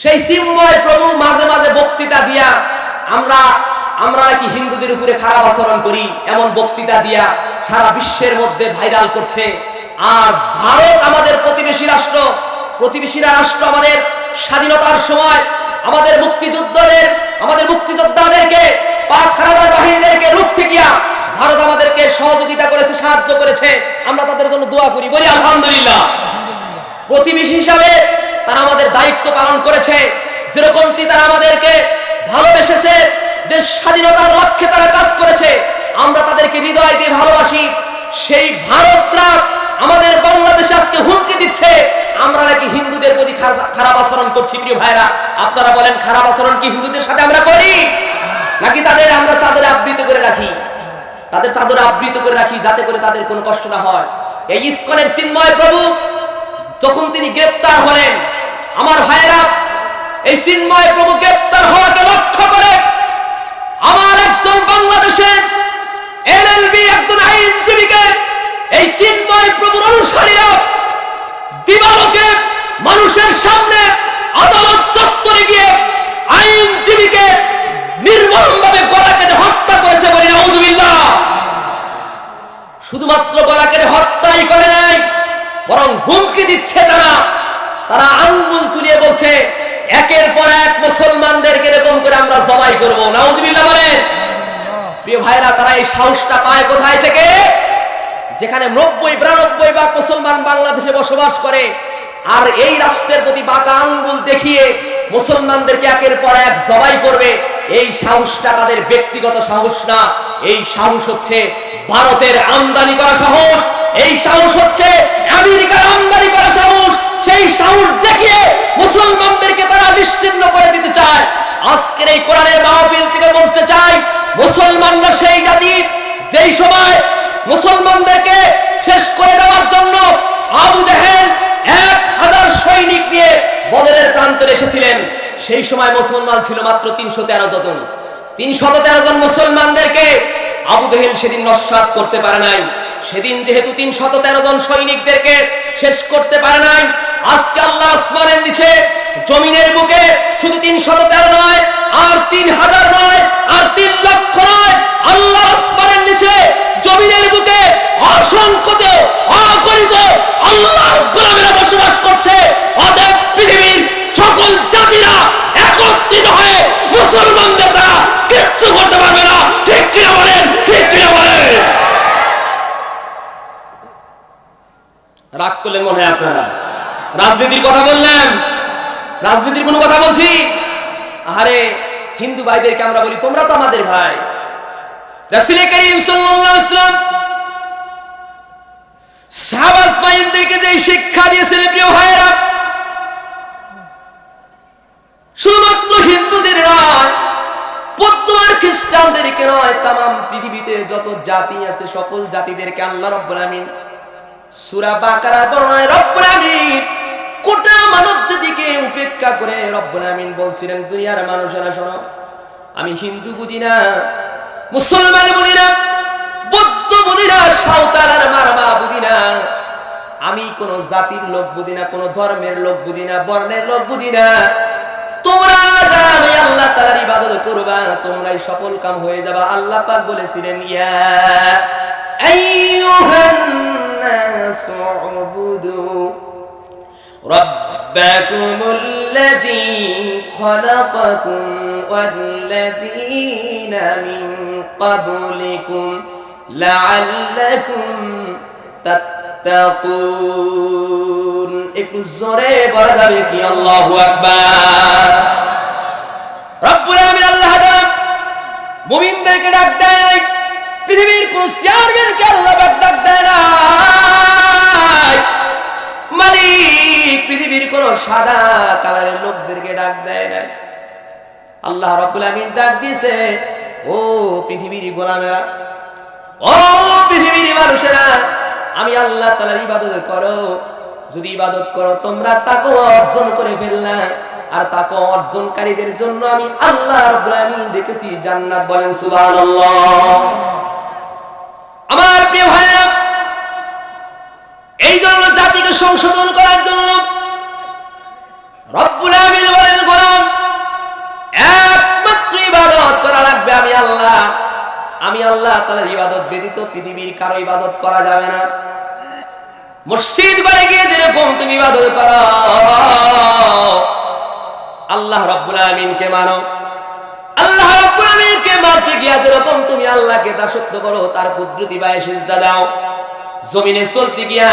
সেই চিন্ময় প্রভু মাঝে মাঝে বক্তৃতা দিয়া আমরা নাকি হিন্দুদের উপরে খারাপ আচরণ করি এমন বক্তৃতা দিয়া সারা বিশ্বের মধ্যে ভাইরাল করছে। আর ভারত আমাদের প্রতিবেশীরা রাষ্ট্র আমাদের স্বাধীনতার সময় আমাদের মুক্তিযোদ্ধাদেরকে পাক হানাদার বাহিনীদেরকে রুখতে গিয়া ভারত আমাদেরকে সহযোগিতা করেছে, সাহায্য করেছে। আমরা তাদের জন্য দোয়া করি, বলি আলহামদুলিল্লাহ। প্রতিবেশী হিসাবে তারা আমাদের দায়িত্ব পালন করেছে, যেরকমটি তারা আমাদেরকে ভালোবেসেছে, দেশ স্বাধীনতার লক্ষ্যে তারা কাজ করেছে। আমরা তাদেরকে হৃদয় দিয়ে ভালোবাসি। সেই ভারতরা আমাদের বাংলাদেশে আজকে হুমকি দিচ্ছে আমরা নাকি হিন্দুদের প্রতি খারাপ আচরণ করছি। প্রিয় ভাইরা, আপনারা বলেন খারাপ আচরণ কি হিন্দুদের সাথে আমরা করি, নাকি তাদের আমরা চাদরে আবৃত করে রাখি? তাদের চাদরে আবৃত করে রাখি যাতে করে তাদের কোনো কষ্ট না হয়। এই ইসকনের চিন্ময় প্রভু যখন তিনি গ্রেপ্তার হলেন, আমার ভাইরা, এই চিন্ময় প্রভু গ্রেপ্তার হওয়াকে লক্ষ্য করে আমার একজন বাংলাদেশের এলএলবি একজন আইনজীবীকে এই চিন্ময় প্রভুর অনুসারীরা দিবালোকে মানুষের সামনে আদালত চত্বরে গিয়ে আইনজীবীকে নির্মমভাবে গলা কেটে হত্যা করেছে। বলি নাউজুবিল্লাহ। শুধুমাত্র গলা কেটে হত্যাই করে নাই, বরং হুমকি দিচ্ছে। তারা আঙ্গুল তুলিয়ে বলছে একের পর এক মুসলমানদেরকে এরকম করে আমরা জবাই করব। নাউজুবিল্লাহ বলেন। প্রিয় ভাইরা, তারা এই সাহসটা পায় কোথায় থেকে? যেখানে 90-92 ভাগ মুসলমান বাংলাদেশে বসবাস করে, আর এই রাষ্ট্রের প্রতি বাঁকা আঙ্গুল দেখিয়ে মুসলমানদেরকে একের পর এক জবাই করবে। এই সাহসটা তাদের ব্যক্তিগত সাহস না, এই সাহস হচ্ছে ভারতের আমদানি করা সাহস, এই সাহস হচ্ছে আমেরিকার আমদানি করা সাহস। সেই সাহস দেখিয়ে মুসলমানদেরকে তারা নিশ্চিহ্ন করে দিতে চায়। আজকের এই কোরআনের মাহফিল থেকে বলতে চাই, মুসলমানরা সেই জাতি যেই সময় মুসলমানদেরকে শেষ করে দেওয়ার জন্য আবু জেহেল 1000 সৈনিক নিয়ে বদরের প্রান্তরে এসেছিলেন, সেই সময় মুসলমান ছিল মাত্র 313 জন। 313 জন মুসলমানদেরকে আবু জেহেল সেদিন নস্যাৎ করতে পারে নাই। সেদিন যেহেতু 313 জন সৈনিকদেরকে শেষ করতে পারে নাই, আজকে আল্লাহ আসমানের নিচে জমিনের বুকে শুধু 313 নয়, আর 3000 নয়, আর 3 লক্ষ নয়, আল্লাহ আসমানের নিচে জমিনের বুকে অসংখ্য অগণিত আল্লাহর গোলামেরা বসবাস করছে। অতএব পৃথিবীর সকল জাতিরা একত্রিত হয়ে মুসলমানদের দ্বারা কিচ্ছু করতে পারবে না। ঠিক কিনা বলেন? ঠিক কিনা বলেন? রাগ করলেন মনে হয় আপনারা? রাজনীতির কথা বললেন, রাজনীতির কোনো কথা বলছি? আরে হিন্দু ভাইদেরকে আমরা বলি তোমরা তো আমাদের ভাই। রাসূল করিম সাল্লাল্লাহু আলাইহি ওয়াসাল্লাম সাহাবাদেরকে যে শিক্ষা দিয়েছেন, প্রিয় ভাইরা, শুধুমাত্র হিন্দুদের নয়, বর্তমান খ্রিস্টানদেরকে নয়, তামাম পৃথিবীতে যত জাতি আছে সকল জাতিদেরকে আল্লাহ রাব্বুল আমিন সূরা বাকারার বর্ণনায় রব্বুল আমিন গোটা মানব জাতিকে উপেক্ষা করে রব্বুল আমিন বলছিলেন, দুনিয়ার মানুষেরা শোনো, আমি হিন্দু বুঝি না, মুসলমান বুঝি না, বৌদ্ধ বুঝি না, সাঁওতাল আর মারমা বুঝি না, আমি কোন জাতির লোক বুঝি না, কোন ধর্মের লোক বুঝি না, বর্ণের লোক বুঝি না। তোমরা যারা আমি আল্লাহ তাআলার ইবাদত করবা, তোমরাই সফল কাম হয়ে যাবা। আল্লাহ পাক বলেছিলেন, ইয়া আইয়ুহান নাসু উবুদু রাব্বাকুমুল্লাযী খালাকাকুম ওয়াল্লাযীনা মিন ক্বাবলিকুম লাআল্লাকুম তাত্তাকুন। একটু জোরে বলা যাবে কি আল্লাহু আকবার? রব্বুল আমিন আল্লাহ মুমিনদেরকে ডাক দেয়, পৃথিবীর কোন চেয়ারম্যানকে আল্লাহ ডাক দেয় না। মালিক পৃথিবীর কোন সাদা কালারের লোকদেরকে ডাক দেয় না। আল্লাহ রব্বুল আমিন ডাক দিয়েছে, ও পৃথিবীর গোলামেরা, ও পৃথিবীর মানুষেরা, আমি আল্লাহ তাআলার ইবাদত করো। যদি ইবাদত করো তোমরা তাকওয়া অর্জন করে ফেললা, আর তাকওয়া অর্জনকারীদের জন্য আমি আল্লাহ রাব্বুল আমিন রেখেছি জান্নাত। বলেন সুবহানাল্লাহ। আমার প্রিয় ভাইরা, এই জন্য জাতিকে সংশোধন করার জন্য রব্বুল আমিন বলেন, আমি আল্লাহ তাআলার ইবাদত ব্যতীত পৃথিবীর কারো ইবাদত করা যাবে না। মসজিদ ঘরে গিয়ে যেরকম তুমি ইবাদত করো, আল্লাহ রাব্বুল আলামিনকে মানো। আল্লাহ রাব্বুল আলামিনকে মানতে গিয়া যেরকম তুমি আল্লাহকে দাসত্ব করো, তার কুদরতি পায়ে সিজদা দাও। জমিনে চলতে গিয়া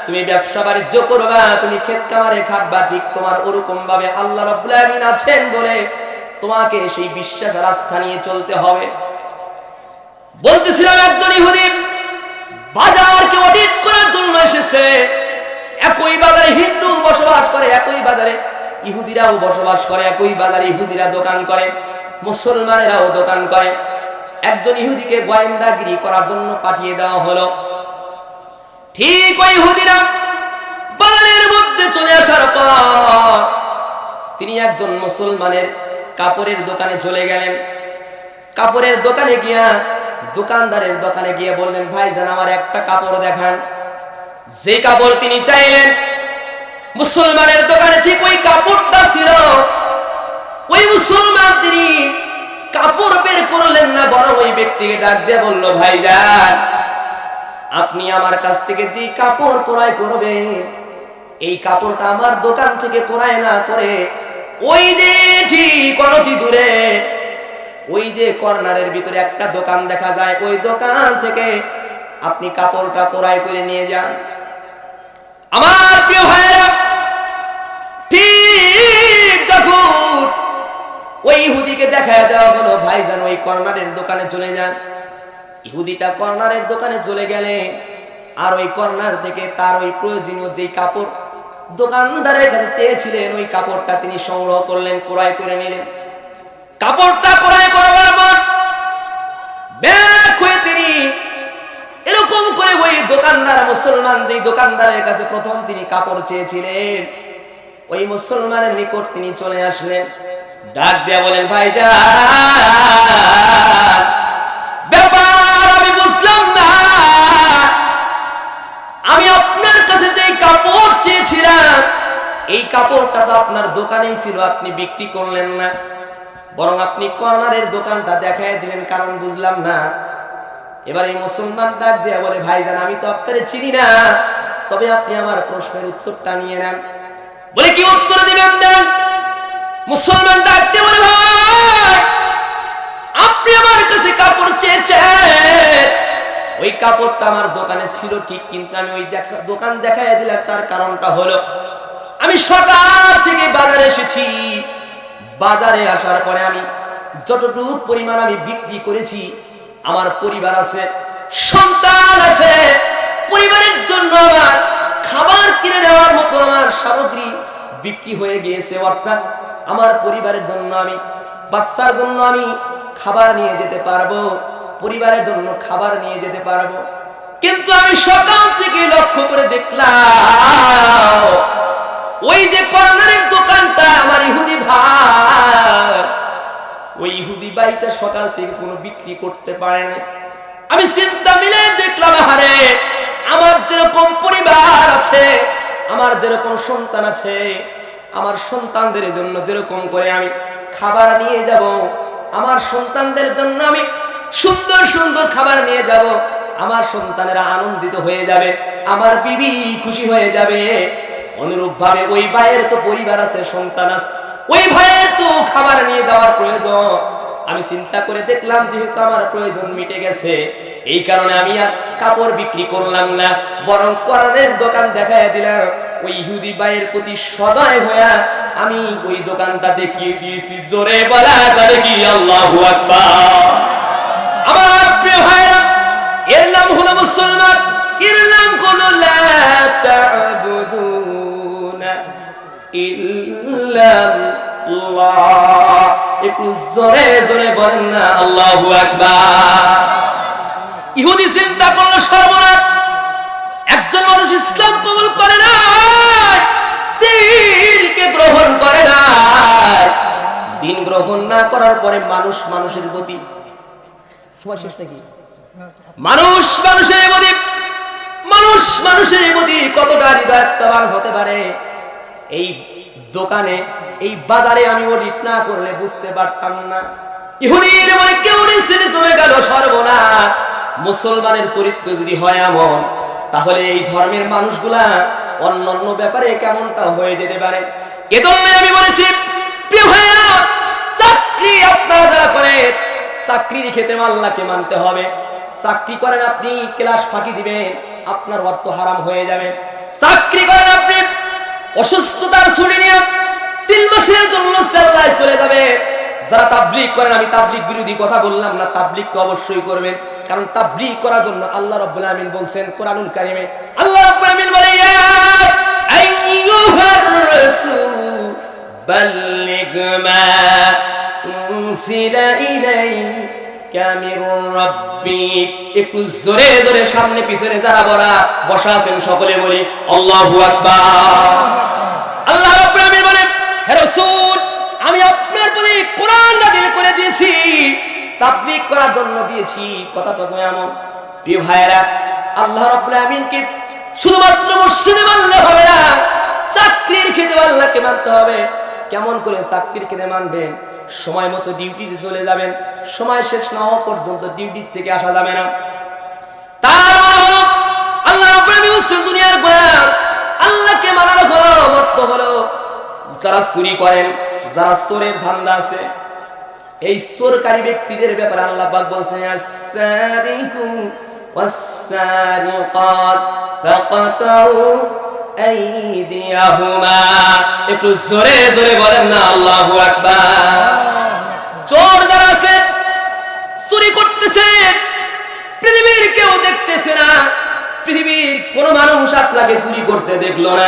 তুমি ব্যবসা বাণিজ্য করবা, তুমি ক্ষেত কামারে খাটবা, ঠিক তোমার ওরকম ভাবে আল্লাহ রাব্বুল আলামিন আছেন বলে তোমাকে সেই বিশ্বাস আর আস্থা নিয়ে চলতে হবে। বলতেছিলাম একজন ইহুদি বাজারকে অডিট করার জন্য এসেছে। একই বাজারে হিন্দু বসবাস করে, একই বাজারে ইহুদিরাও বসবাস করে, একই বাজারে ইহুদিরা দোকান করে, মুসলমানেরাও দোকান করে। একজন ইহুদিকে গোয়েন্দাগিরি করার জন্য পাঠিয়ে দেওয়া হলো। ঠিক ওই ইহুদিরা বাজারের মধ্যে চলে আসার পর তিনি একজন মুসলমানের কাপড়ের দোকানে চলে গেলেন। কাপড়ের দোকানে গিয়া দোকানদারের দোকানে গিয়ে বললেন, ভাইজান আমার একটা কাপড় দেখান। যে কাপড় তিনি চাইলেন মুসলমানের দোকানে ঠিক ওই কাপড়টা ছিল। ওই মুসলমান তিনি কাপড় বের করলেন না, বরং ওই ব্যক্তিকে ডাক দিয়ে বলল, ভাইজান আপনি আমার কাছ থেকে যে কাপড় ক্রয় করবেন, এই কাপড়টা আমার দোকান থেকে ক্রয় না করে ওই যে ঠিক অনতি দূরে ওই যে কর্নারের ভিতরে একটা দোকান দেখা যায়, ওই দোকান থেকে আপনি কাপড়টা ক্রয় করে নিয়ে যান। আমার প্রিয় ভাইরা, ঠিক যখন ওই ইহুদিকে দেখায় দেওয়া হলো, ভাইজান ওই কর্নারের দোকানে চলে যান। ইহুদিটা কর্নারের দোকানে চলে গেলেন, আর ওই কর্নার থেকে তার ওই প্রয়োজনীয় যেই কাপড় দোকানদারের কাছে চেয়েছিলেন, ওই কাপড়টা তিনি সংগ্রহ করলেন, ক্রয় করে নিলেন। কাপড়টা ক্রয় করবার পর ব্যাক হয়ে তিনি এরকম করে ওই দোকানদার, মুসলমান যেই দোকানদারের কাছে প্রথম তিনি কাপড় চেয়েছিলেন, ওই মুসলমানের নিকট তিনি চলে আসলেন। ডাক দিয়া বলেন, ভাইজান ব্যাপার আমি বুঝলাম না, আমি আপনার কাছে যে কাপড় চেয়েছিলাম এই কাপড়টা তো আপনার দোকানেই ছিল, আপনি বিক্রি করলেন না, বরং আপনি কর্নারের দোকানটা দেখায় দিলেন, কারণ বুঝলাম না। এবার এই মুসলমান ডাক দিয়া বলে, ভাইজান আমি তো আপনারে চিনি না, তবে আপনি আমার প্রশ্নের উত্তরটা নিয়ে নেন। বলে, কি উত্তর দিবেন দেন। মুসলমান ডাক দিয়ে বলে, ভাই আপনি আমার কাছে কাপড় চেয়েছেন, ওই কাপড়টা আমার দোকানে ছিল ঠিক, কিন্তু আমি ওই দোকান দেখায় দিলাম। তার কারণটা হলো আমি সকাল থেকে বাজারে এসেছি, বাজারে আসার পরে আমি যতটুকু পরিমাণ আমি বিক্রি করেছি, আমার পরিবার আছে, সন্তান আছে, পরিবারের জন্য আমার খাবার কিনে নেওয়ার মতো আমার সামগ্রী বিক্রি হয়ে গিয়েছে। অর্থাৎ আমার পরিবারের জন্য আমি, বাচ্চার জন্য আমি খাবার নিয়ে যেতে পারবো, পরিবারের জন্য খাবার নিয়ে যেতে পারবো। কিন্তু আমি সকাল থেকে লক্ষ্য করে দেখলাম ওই যে কর্নারের দোকানটা আমার ইহুদি ভাই, ওই ইহুদি ভাইটা সকাল থেকে কোনো বিক্রি করতে পারে না। আমি চিন্তা মিলে দেখলাম, আরে আমার যেরকম পরিবার আছে, আমার যেরকম সন্তান আছে, আমার সন্তানদের জন্য যেরকম করে আমি খাবার নিয়ে যাব, আমার সন্তানদের জন্য আমি সুন্দর সুন্দর খাবার নিয়ে যাব, আমার সন্তানেরা আনন্দিত হয়ে যাবে, আমার বিবি খুশি হয়ে যাবে। অনুরূপ ভাবে ওই ভাইয়ের তো পরিবার আছে, সন্তান আছে, ওই ভাইয়ের তো খাবার নিয়ে যাওয়ার প্রয়োজন। আমি চিন্তা করে দেখলাম যেহেতু আমার প্রয়োজন মিটে গেছে, এই কারণে আমি আর কাপড় বিক্রি করলাম না, বরং কোরআনের দোকান দেখায় দিলাম। ওই ইহুদি ভাইয়ের প্রতি সদয় হয়ে আমি ওই দোকানটা দেখিয়ে দিয়েছি। জোরে বলা যাবে কি আল্লাহু আকবার। আমার প্রিয় ভাইরা, এর নাম হলো মুসলমান, এর নাম হলো লা তা'বুদুনা ইল্লাল্লাহ। একটু জোরে জোরে বলেন না আল্লাহু আকবার। ইহুদি চিন্তা করলো, সর্বনাশ, একজন মানুষ ইসলাম কবুল করে না, দ্বীনকে গ্রহণ করে না, দ্বীন গ্রহণ না করার পরে মানুষ মানুষের প্রতি, সময় শেষ নাকি, মানুষ মানুষের প্রতি কতটা হৃদয়বান হতে পারে। এই দোকানে, এই বাজারে আমি অডিট না করলে বুঝতে পারতাম না। ইহুদির মনে কেউ ছেলে জমে গেল সর্বনাশ। মুসলমানের চরিত্র যদি হয় এমন, তাহলে এই ধর্মের মানুষগুলা অন্যান্য ব্যাপারে কেমনটা হয়ে যেতে পারে। এজন্য আমি বলেছি প্রিয় ভাইরা, চাকরি আপনারা যারা করে, চাকরির ক্ষেত্রে আল্লাহকে মানতে হবে। চাকরি করেন আপনি, ক্লাস ফাঁকি দিবেন, আপনার অর্থ হারাম হয়ে যাবে। চাকরি করেন আপনি, অসুস্থতার ছুটি নিয়ে 3 মাসের জন্য সেল্লায় চলে যাবে। যারা তাবলীগ করেন, আমি তাবলীগ বিরোধী কথা বললাম না, তাবলীগ তো অবশ্যই করবেন, কারণ তাবলীগ করার জন্য আল্লাহ রাব্বুল আমিন বলছেন কোরআনুল কারীমে, আল্লাহ রাব্বুল আমিন বলে ইয়া আইয়ুহার রাসূল বাল্লিগ মা উনসিলা ইলাইকা মির রাব্বিক। একটু জোরে জোরে সামনে পিছনে যারা বসা আছেন সকলে বলি আল্লাহু আকবার। আল্লাহ রাব্বুল আমিন বলেন, হে রাসূল, আমি আপনার প্রতি কোরআন নাযিল করে দিয়েছি, তাবলীগ করার জন্য দিয়েছি। কথাটা তো এমন। প্রিয় ভাইরা, আল্লাহ রাব্বুল আমিনকে শুধুমাত্র মসজিদে মানলে হবে না, চাকরির ক্ষেত্রে আল্লাহকে মানতে হবে। কেমন করে চাকরির ক্ষেত্রে মানবেন? সময় মতো ডিউটিতে চলে যাবেন, সময় শেষ না হওয়া পর্যন্ত ডিউটি থেকে আসা যাবে না। তার মানে হলো আল্লাহ রাব্বুল আমিন বলেন, দুনিয়ার গোলাম আল্লাহকে মানার হলো অর্থ হলো যারা চুরি করেন, যারা চোরের ধান্দা আছে, এই চোরকারী ব্যক্তিদের ব্যাপারে আল্লাহ পাক বলেছেন আস-সারিকু ওয়াস-সারিকাত ফাকাতাউ আইদিয়াহুমা। একটু জোরে জোরে বলেন না আল্লাহু আকবার। চোর যারা আছে, চুরি করতেছে, পৃথিবীর কেউ দেখতেছে না, পৃথিবীর কোন মানুষ আপনাকে চুরি করতে দেখলো না,